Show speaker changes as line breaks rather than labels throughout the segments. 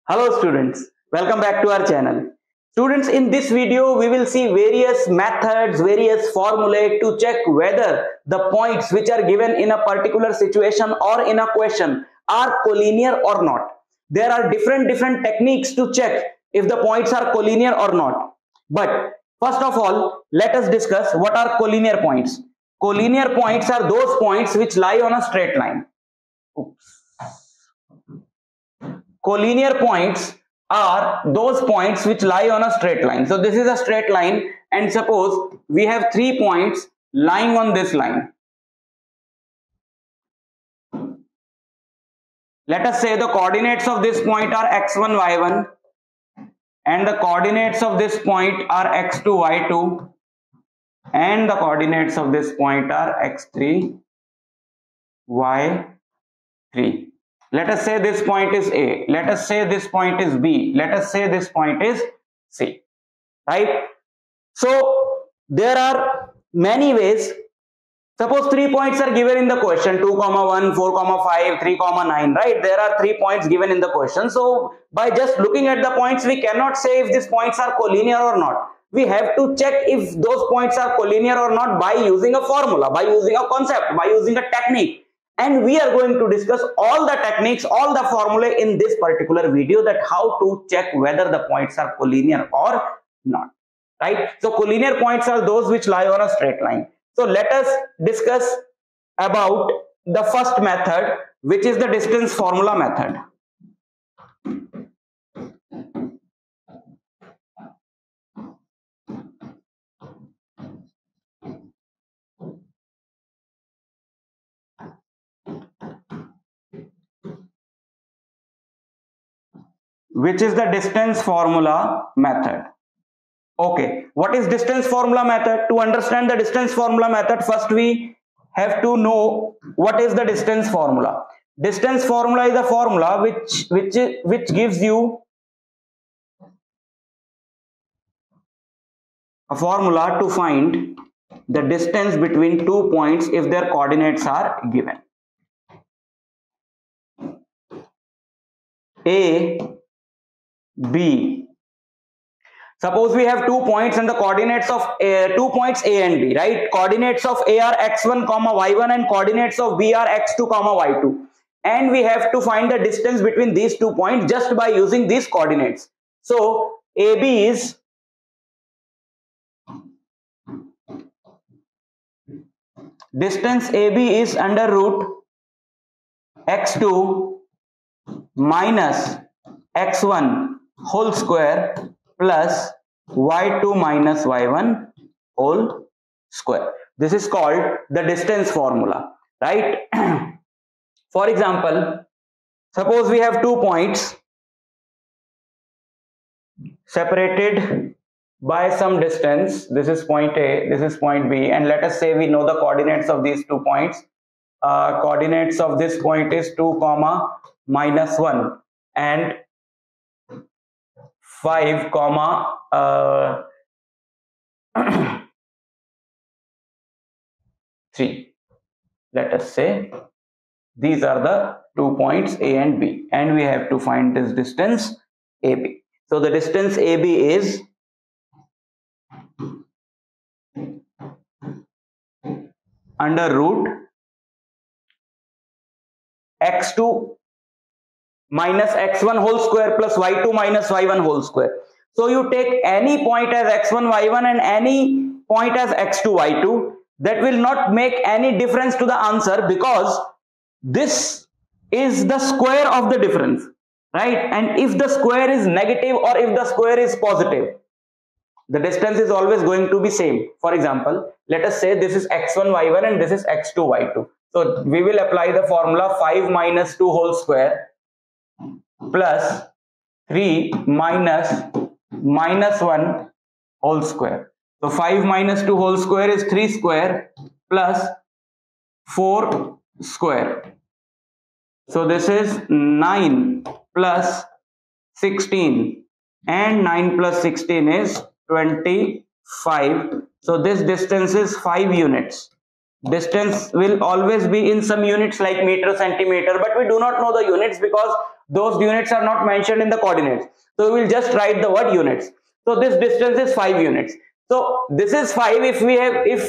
Hello students, welcome back to our channel. Students, in this video we will see various methods, various formulae to check whether the points which are given in a particular situation or in a question are collinear or not. There are different techniques to check if the points are collinear or not. But first of all, let us discuss what are collinear points. Collinear points are those points which lie on a straight line. Collinear points are those points which lie on a straight line. So this is a straight line, and suppose we have 3 points lying on this line. Let us say the coordinates of this point are x1, y1, and the coordinates of this point are x2, y2, and the coordinates of this point are x3, y3. Let us say this point is A. Let us say this point is B. Let us say this point is C. Right? So there are many ways. Suppose 3 points are given in the question, 2, 1, 4, 5, 3, 9. Right? There are 3 points given in the question. So by just looking at the points, we cannot say if these points are collinear or not. We have to check if those points are collinear or not by using a formula, by using a concept, by using a technique. And we are going to discuss all the techniques, all the formulae in this particular video, that how to check whether the points are collinear or not. Right? So collinear points are those which lie on a straight line. So let us discuss about the first method, which is the distance formula method. Which is the distance formula method. Okay, what is distance formula method? To understand the distance formula method, first we have to know what is the distance formula. Distance formula is a formula which gives you a formula to find the distance between 2 points if their coordinates are given. A, B. Suppose we have 2 points and the coordinates of 2 points A and B, right? Coordinates of A are x1, y1, and coordinates of B are x2, y2. And we have to find the distance between these 2 points just by using these coordinates. So AB is distance AB is under root x2 minus x1 whole square plus y2 minus y1 whole square. This is called the distance formula, right? For example, suppose we have 2 points separated by some distance. This is point A, this is point B, and let us say we know the coordinates of these 2 points. Coordinates of this point is 2, minus 1 and 5, 3. Let us say these are the 2 points A and B, and we have to find this distance AB. So the distance AB is under root x2 minus x1 whole square plus y2 minus y1 whole square. So you take any point as x1, y1 and any point as x2, y2. That will not make any difference to the answer, because this is the square of the difference, right? And if the square is negative or if the square is positive, the distance is always going to be same. For example, let us say this is x1, y1 and this is x2, y2. So we will apply the formula 5 minus 2 whole square plus 3 minus 1 whole square. So 5 minus 2 whole square is 3 square plus 4 square. So this is 9 plus 16, and 9 plus 16 is 25. So this distance is 5 units. Distance will always be in some units like meter, centimeter, but we do not know the units because those units are not mentioned in the coordinates, so we will just write the word units. So this distance is 5 units. So this is 5 if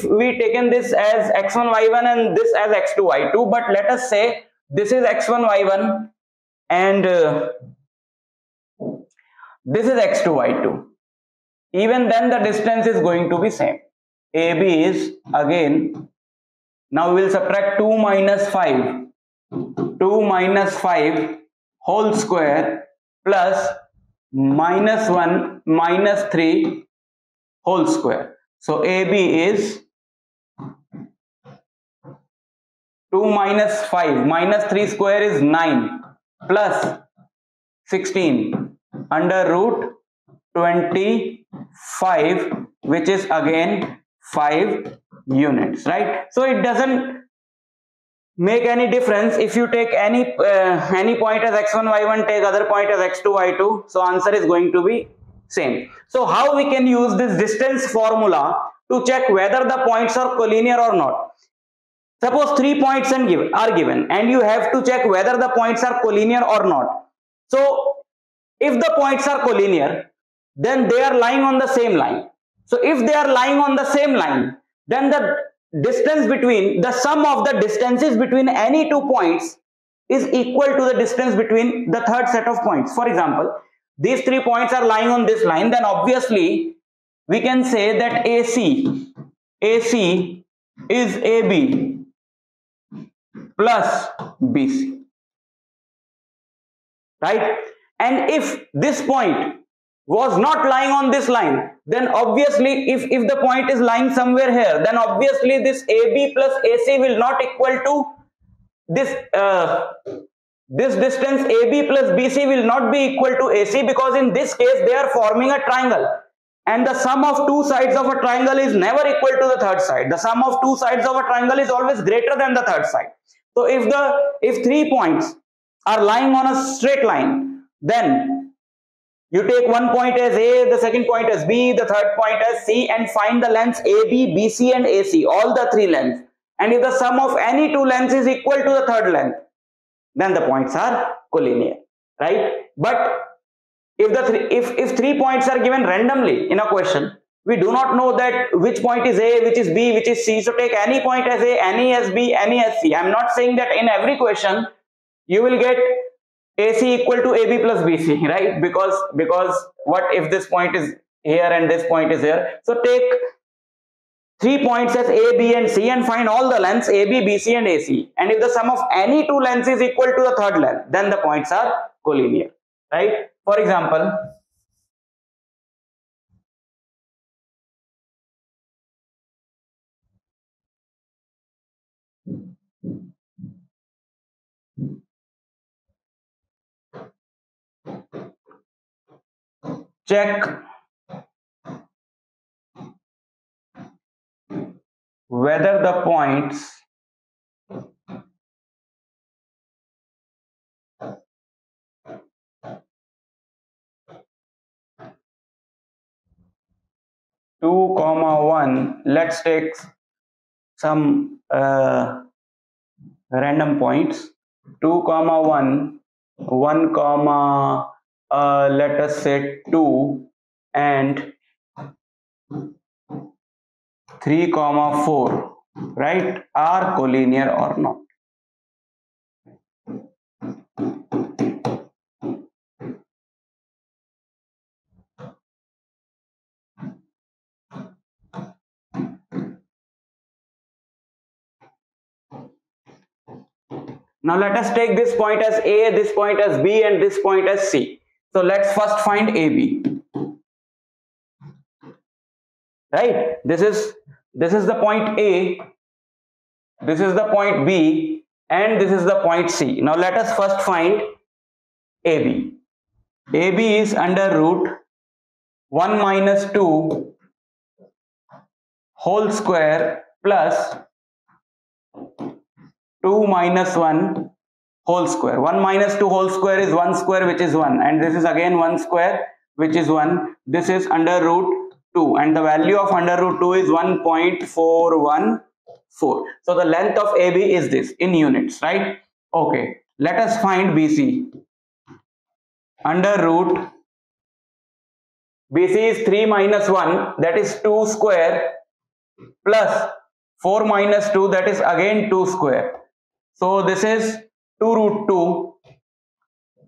we taken this as x1 y1 and this as x2 y2, but let us say this is x1 y1 and this is x2 y2. Even then the distance is going to be same. AB is again, now we will subtract 2 minus 5 whole square plus minus 1 minus 3 whole square. So AB is 2 minus 5 minus 3 square is 9 plus 16 under root 25, which is again 5 units, right? So it doesn't make any difference if you take any point as x1 y1, take other point as x2 y2, so answer is going to be same. So how we can use this distance formula to check whether the points are collinear or not? Suppose 3 points are given and you have to check whether the points are collinear or not. So if the points are collinear, then they are lying on the same line. So if they are lying on the same line, then the distance between the sum of the distances between any 2 points is equal to the distance between the third set of points. For example, these 3 points are lying on this line, then obviously we can say that AC is AB plus BC, right? And if this point was not lying on this line, then obviously if the point is lying somewhere here, then obviously this AB plus AC will not equal to this this distance AB plus BC will not be equal to AC, because in this case they are forming a triangle and the sum of 2 sides of a triangle is never equal to the third side. The sum of 2 sides of a triangle is always greater than the third side. So if 3 points are lying on a straight line, then you take one point as A, the second point as B, the third point as C, and find the lengths AB, BC and AC, all the 3 lengths. And if the sum of any 2 lengths is equal to the third length, then the points are collinear, right? But if 3 points are given randomly in a question, we do not know that which point is A, which is B, which is C. So take any point as A, any as B, any as C. I am not saying that in every question you will get AC equal to AB plus BC, right? Because what if this point is here and this point is here? So take 3 points as A, B and C and find all the lengths AB, BC and AC. And if the sum of any 2 lengths is equal to the third length, then the points are collinear, right? For example, check whether the points (2, 1). Let's take some random points. 2, 1, 1, let us say 2 and 3, 4, right, are collinear or not. Now let us take this point as A, this point as B and this point as C. So let's first find AB, right? This is the point A, this is the point B and this is the point C. Now let us first find AB. AB is under root 1 minus 2 whole square plus 2 minus 1 whole square. 1 minus 2 whole square is 1 square, which is 1, and this is again 1 square, which is 1. This is under root 2 and the value of under root 2 is 1.414. So the length of AB is this in units, right? Okay, let us find BC. under root BC is 3 minus 1, that is 2 square, plus 4 minus 2, that is again 2 square. So this is 2 root 2,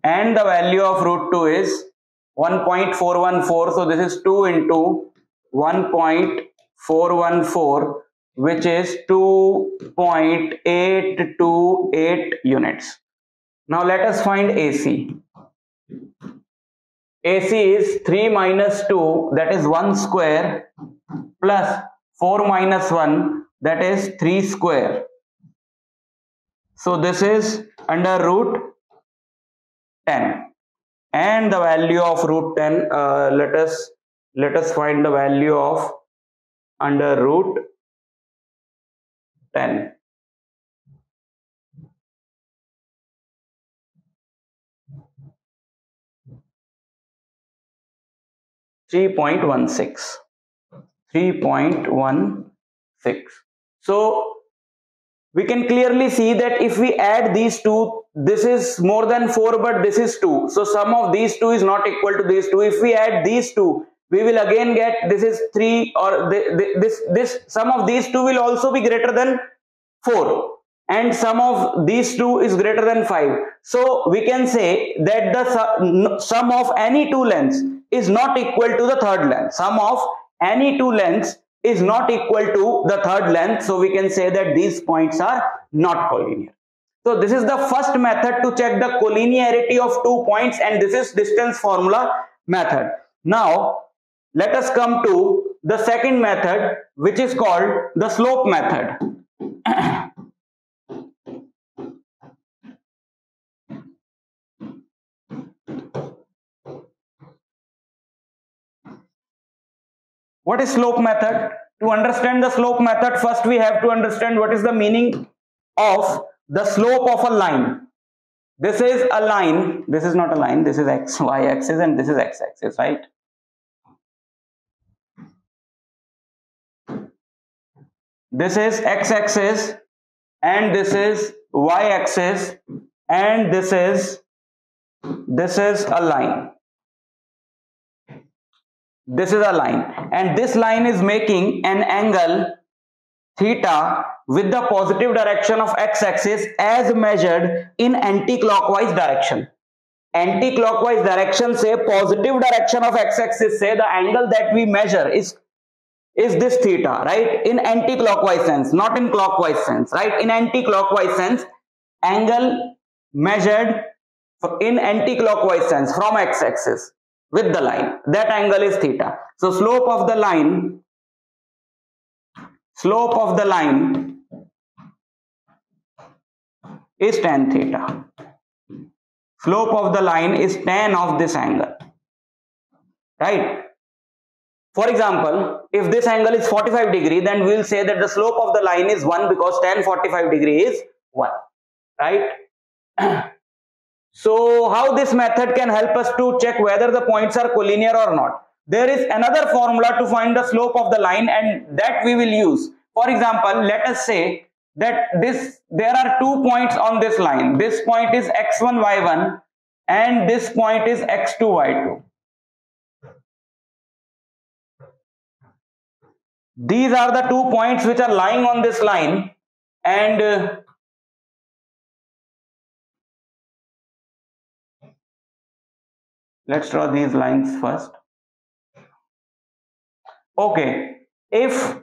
and the value of root 2 is 1.414. So this is 2 into 1.414, which is 2.828 units. Now let us find AC. AC is 3 minus 2, that is 1 square, plus 4 minus 1, that is 3 square. So this is under root 10, and the value of root 10, let us find the value of under root 10. .316. So we can clearly see that if we add these two, this is more than 4, but this is 2. So sum of these two is not equal to these two. If we add these two, we will again get this is 3, or this sum of these two will also be greater than 4, and sum of these two is greater than 5. So we can say that the sum of any two lengths is not equal to the third length. Sum of any two lengths is not equal to the third length. So we can say that these points are not collinear. So this is the first method to check the collinearity of 2 points, and this is distance formula method. Now let us come to the second method, which is called the slope method. What is slope method? To understand the slope method, first we have to understand what is the meaning of the slope of a line. This is a line, this is not a line, this is x, y axis, and this is x axis, right? This is x axis, and this is y axis, and this is a line. This is a line, and this line is making an angle theta with the positive direction of x-axis as measured in anti-clockwise direction. Anti-clockwise direction say positive direction of x-axis, say the angle that we measure is this theta, right? In anti-clockwise sense, not in clockwise sense, right? In anti-clockwise sense, angle measured in anti-clockwise sense from x-axis with the line, that angle is theta. So slope of the line is tan theta. Slope of the line is tan of this angle, right? For example, if this angle is 45 degree, then we will say that the slope of the line is 1, because tan 45 degree is 1, right? So how this method can help us to check whether the points are collinear or not? There is another formula to find the slope of the line, and that we will use. For example, let us say that there are 2 points on this line. This point is x1, y1, and this point is x2, y2. These are the 2 points which are lying on this line, and let's draw these lines first. Okay, if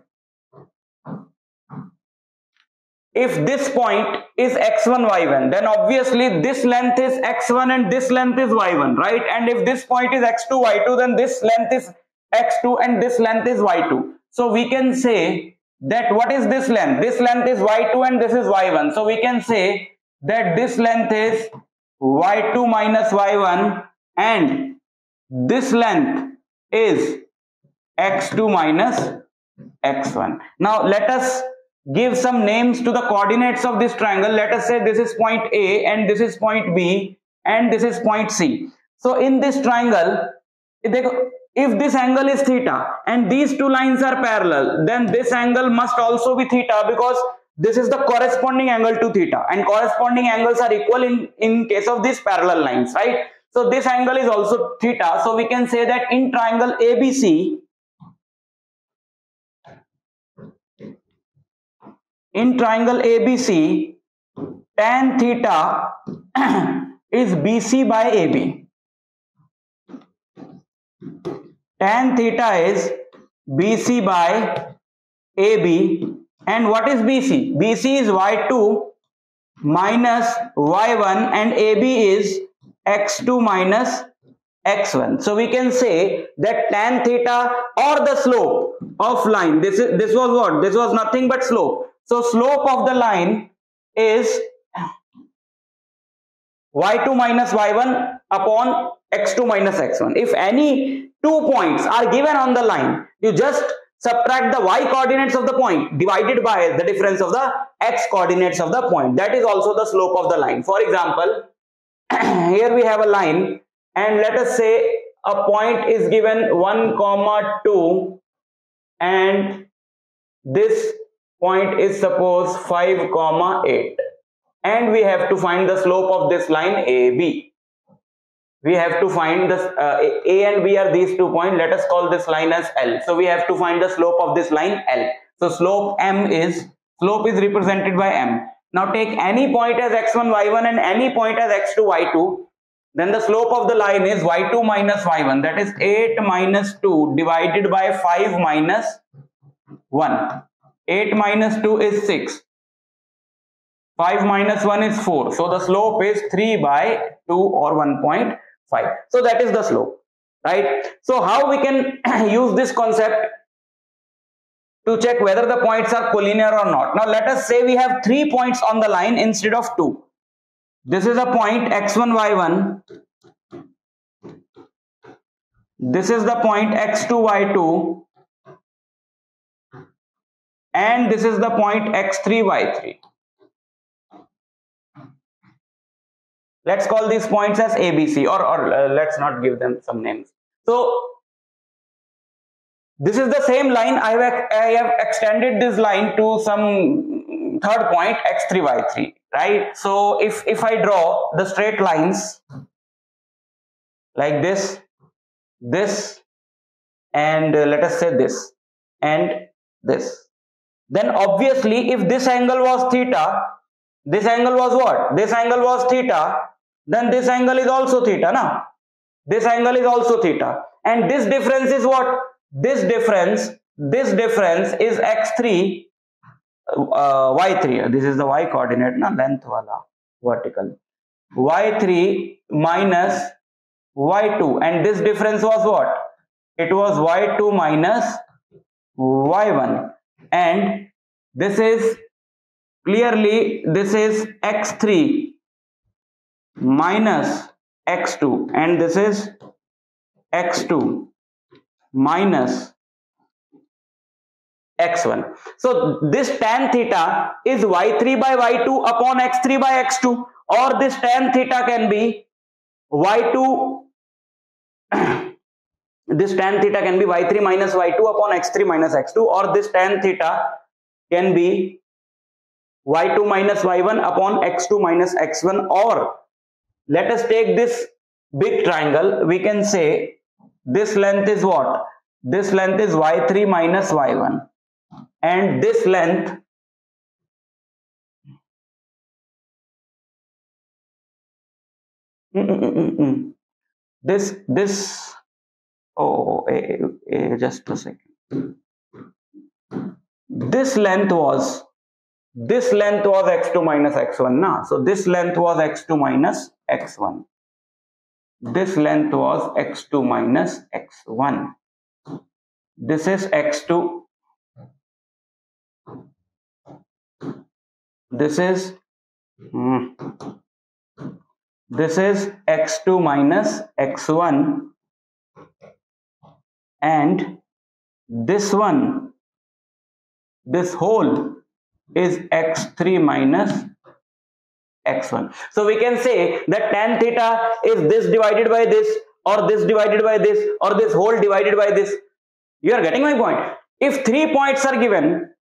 this point is x1, y1, then obviously this length is x1 and this length is y1, right? And if this point is x2, y2, then this length is x2 and this length is y2. So we can say that what is this length? This length is y2 and this is y1. So we can say that this length is y2 minus y1, and this length is x2 minus x1. Now let us give some names to the coordinates of this triangle. Let us say this is point A, and this is point B, and this is point C. So in this triangle, if this angle is theta and these two lines are parallel, then this angle must also be theta, because this is the corresponding angle to theta, and corresponding angles are equal in case of these parallel lines, right? So this angle is also theta. So we can say that in triangle ABC, tan theta is BC by AB. Tan theta is BC by AB. And what is BC? BC is Y2 minus Y1 and AB is X2 minus X1. So we can say that tan theta or the slope of line, this was what? This was nothing but slope. So slope of the line is Y2 minus Y1 upon X2 minus X1. If any 2 points are given on the line, you just subtract the y coordinates of the point divided by the difference of the x coordinates of the point. That is also the slope of the line. For example, here we have a line and let us say a point is given 1, 2 and this point is suppose 5, 8 and we have to find the slope of this line AB. We have to find this A and B are these 2 points. Let us call this line as L. So we have to find the slope of this line L. So slope is represented by M. Now take any point as x1, y1 and any point as x2, y2. Then the slope of the line is y2 minus y1. That is 8 minus 2 divided by 5 minus 1. 8 minus 2 is 6. 5 minus 1 is 4. So the slope is 3 by 2 or 1.5. So that is the slope, right? So how we can use this concept to check whether the points are collinear or not. Now let us say we have 3 points on the line instead of 2. This is a point x1, y1. This is the point x2, y2. And this is the point x3, y3. Let's call these points as ABC or let's not give them some names. So this is the same line. I have extended this line to some third point x3, y3, right? So if I draw the straight lines like this and let us say this and this, then obviously if this angle was theta, this angle was what? This angle was theta, then this angle is also theta, no? This angle is also theta. And this difference is what? This difference is x3, y3. This is the y coordinate, na? Length wala, vertical. y3 minus y2. And this difference was what? It was y2 minus y1. And this is clearly, this is x3 minus x2 and this is x2 minus x1. So this tan theta is y3 by y2 upon x3 by x2, or this tan theta can be y2 this tan theta can be y3 minus y2 upon x3 minus x2, or this tan theta can be y2 minus y1 upon x2 minus x1, or let us take this big triangle. We can say this length is what? This length is y3 minus y1 and this length just a second. This length was x2 minus x1 na. So this length was x2 minus x1. This length was x2 minus x1. This is x2. This is x2 minus x1, and this one, this whole is x3 minus x1. So we can say that tan theta is this divided by this, or this divided by this, or this whole divided by this. You are getting my point? If 3 points are given,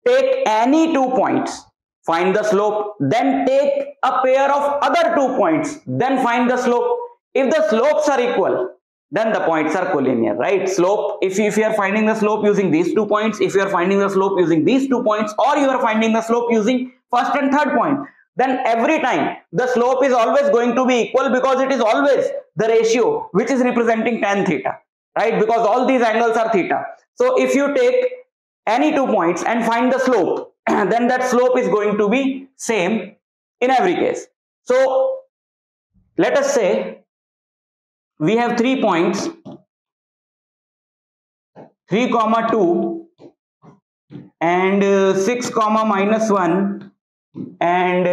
take any 2 points, find the slope, then take a pair of other 2 points, then find the slope. If the slopes are equal, then the points are collinear, right? Slope, if you are finding the slope using these 2 points, if you are finding the slope using these 2 points, or you are finding the slope using first and third point, then every time the slope is always going to be equal, because it is always the ratio which is representing tan theta, right? Because all these angles are theta. So if you take any 2 points and find the slope, then that slope is going to be same in every case. So let us say we have 3 points, 3, 2 and 6, -1, and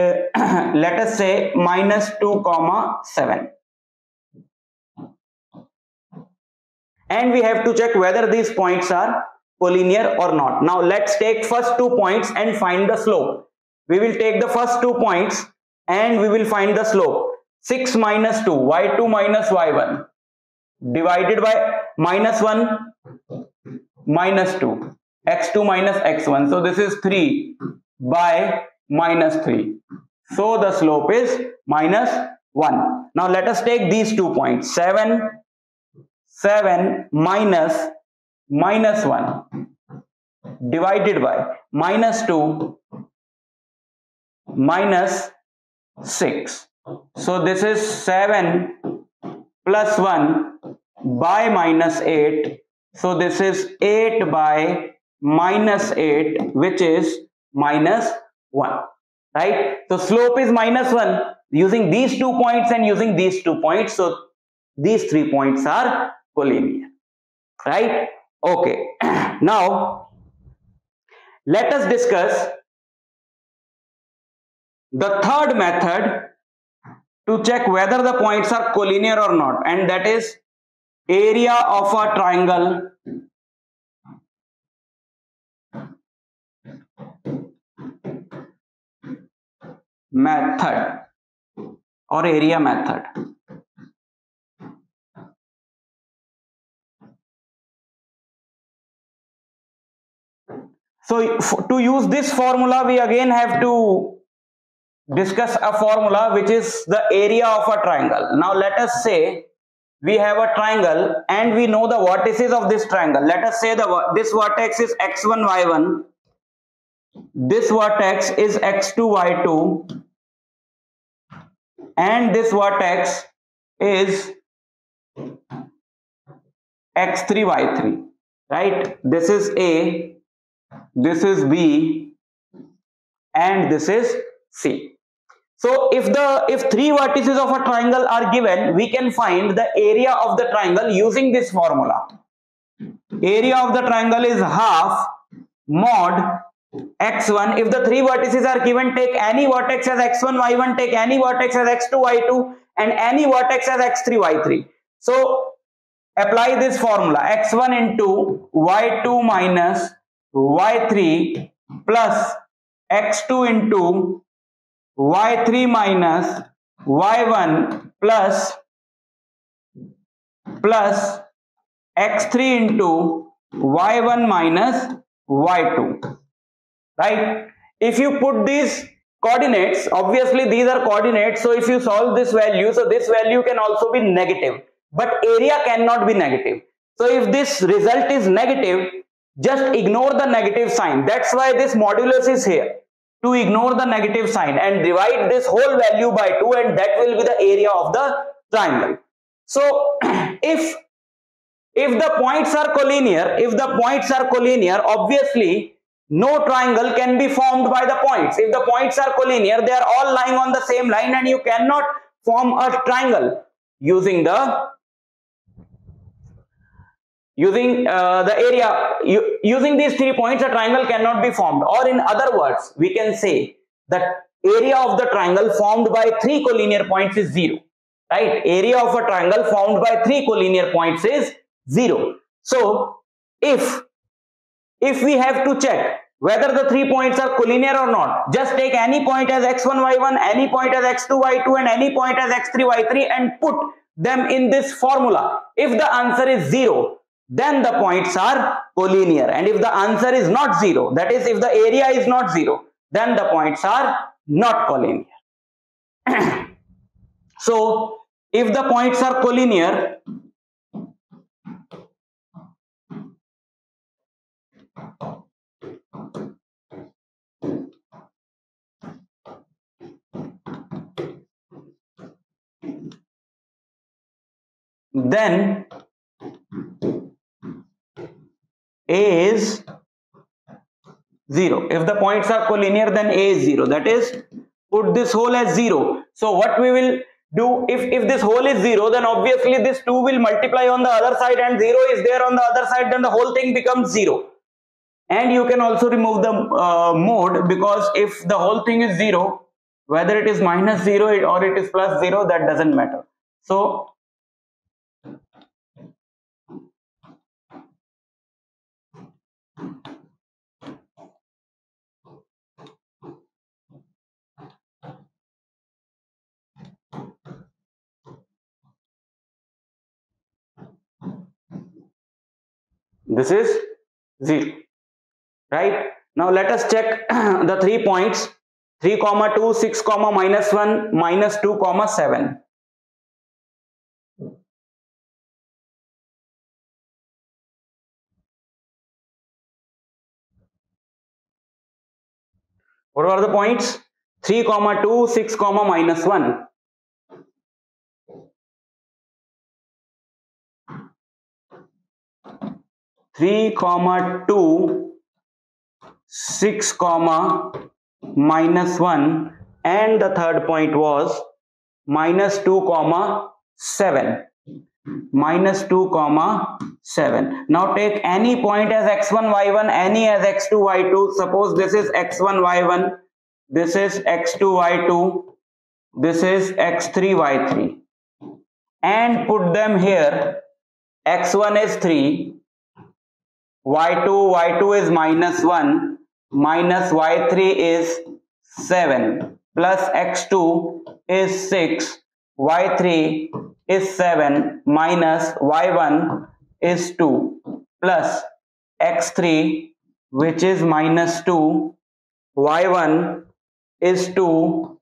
let us say -2, 7. And we have to check whether these points are collinear or not. Now let's take first 2 points and find the slope. We will take the first 2 points and we will find the slope. 6 minus 2, y2 minus y1, divided by -1 minus 2, x2 minus x1. So this is 3 by -3. So the slope is -1. Now let us take these 2 points. 7 minus -1 divided by -2 minus 6. So this is 7 plus 1 by -8. So this is 8 by -8, which is -1, right? So slope is -1 using these 2 points and using these 2 points. So these 3 points are collinear, right? Okay. Now let us discuss the third method to check whether the points are collinear or not, and that is area of a triangle method or area method. So to use this formula, we again have to discuss a formula which is the area of a triangle. Now let us say we have a triangle and we know the vertices of this triangle. Let us say this vertex is x1 y1, this vertex is x2 y2, and this vertex is x3 y3, right? This is A, this is B, and this is C. So if 3 vertices of a triangle are given, we can find the area of the triangle using this formula. Area of the triangle is half mod x1. If the 3 vertices are given, take any vertex as x1 y1, take any vertex as x2 y2, and any vertex as x3 y3. So apply this formula: x1 into y2 minus y3 plus x2 into y3 minus y1 plus x3 into y1 minus y2, right? If you put these coordinates, obviously these are coordinates, so if you solve this value, so this value can also be negative, but area cannot be negative. So if this result is negative, just ignore the negative sign. That's why this modulus is here, to ignore the negative sign, and divide this whole value by 2, and that will be the area of the triangle. So if the points are collinear, obviously no triangle can be formed by the points. If the points are collinear, they are all lying on the same line, and you cannot form a triangle using the area. Using these 3 points, a triangle cannot be formed. Or in other words, we can say that area of the triangle formed by 3 collinear points is 0, right? Area of a triangle formed by 3 collinear points is 0. So if we have to check whether the 3 points are collinear or not, just take any point as x1 y1, any point as x2 y2, and any point as x3 y3 and put them in this formula. If the answer is 0, then the points are collinear, and if the answer is not 0, that is if the area is not 0, then the points are not collinear. So if the points are collinear, then A is 0. If the points are collinear, then A is 0. That is, put this whole as 0. So what we will do, if this whole is 0, then obviously this 2 will multiply on the other side, and 0 is there on the other side, then the whole thing becomes 0. And you can also remove the mode, because if the whole thing is 0, whether it is minus 0 or it is plus 0, that doesn't matter. So this is 0, right? Now let us check the 3 points, 3, 2, 6, minus 1, minus 2, 7. What are the points? 3, 2, 6, minus 1. 3, 2, 6, minus 1, and the third point was minus 2, 7. Minus 2, 7. Now take any point as x1, y1, any as x2, y2. Suppose this is x1, y1, this is x2, y2, this is x3, y3, and put them here. X1 is 3, y2 is minus 1, minus y3 is 7, plus x2 is 6, y3 is 7, minus y1 is 2, plus x3, which is minus 2, y1 is 2,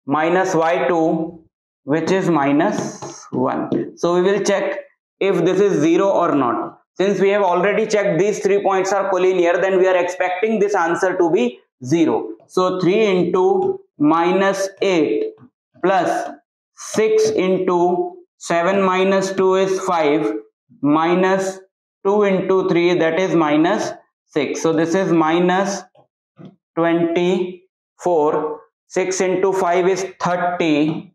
minus y2, which is minus 1. So we will check if this is 0 or not. Since we have already checked these 3 points are collinear, then we are expecting this answer to be 0. So 3 into minus 8 plus 6 into 7 minus 2 is 5, minus 2 into 3, that is minus 6. So this is minus 24. 6 into 5 is 30,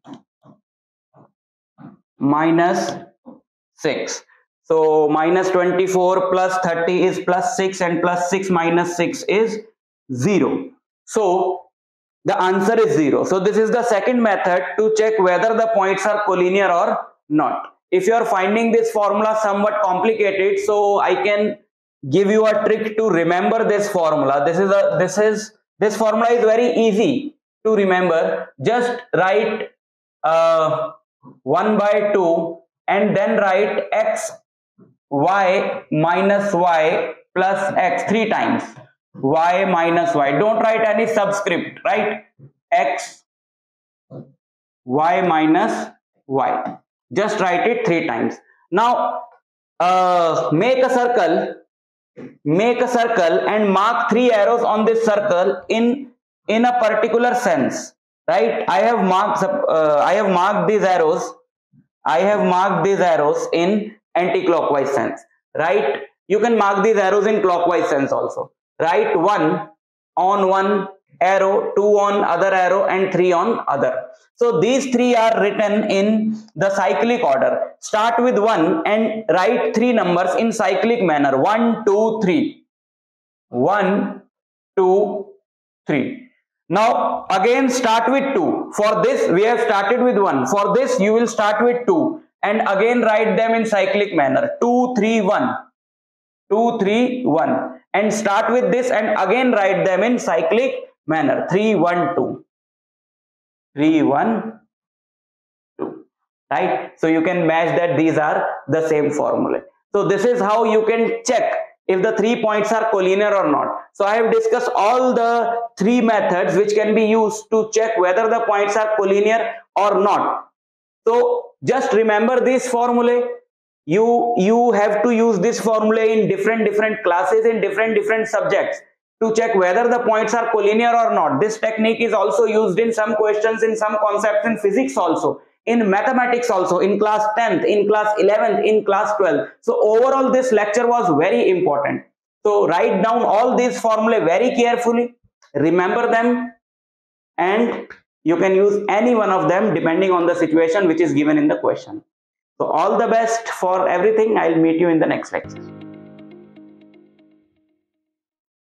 minus 6. So minus 24 plus 30 is plus 6, and plus 6 minus 6 is 0. So the answer is 0. So this is the second method to check whether the points are collinear or not. If you are finding this formula somewhat complicated, so I can give you a trick to remember this formula. This formula is very easy to remember. Just write 1 by 2 and then write x y minus y plus x 3 times. Y minus y. Don't write any subscript, right? X y minus y. Just write it 3 times. Now make a circle and mark 3 arrows on this circle in a particular sense, right? I have marked these arrows. I have marked these arrows in anti-clockwise sense, right? You can mark these arrows in clockwise sense also. Write 1 on one arrow, 2 on other arrow, and 3 on other. So these 3 are written in the cyclic order. Start with 1 and write 3 numbers in cyclic manner. 1, 2, 3. 1, 2, 3. Now again start with 2. For this we have started with 1. For this you will start with 2 and again write them in cyclic manner. 2, 3, 1. 2, 3, 1. And start with this and again write them in cyclic manner. 3, 1, 2. 3, 1, 2. Right? So you can match that these are the same formula. So this is how you can check if the 3 points are collinear or not. So I have discussed all the 3 methods which can be used to check whether the points are collinear or not. So just remember this formula. You have to use this formula in different classes in different subjects to check whether the points are collinear or not. This technique is also used in some questions, in some concepts in physics also, in mathematics also, in class 10th, in class 11th, in class 12th. So overall this lecture was very important. So write down all these formulae very carefully, remember them, and you can use any one of them depending on the situation which is given in the question. So all the best for everything. I'll meet you in the next lecture.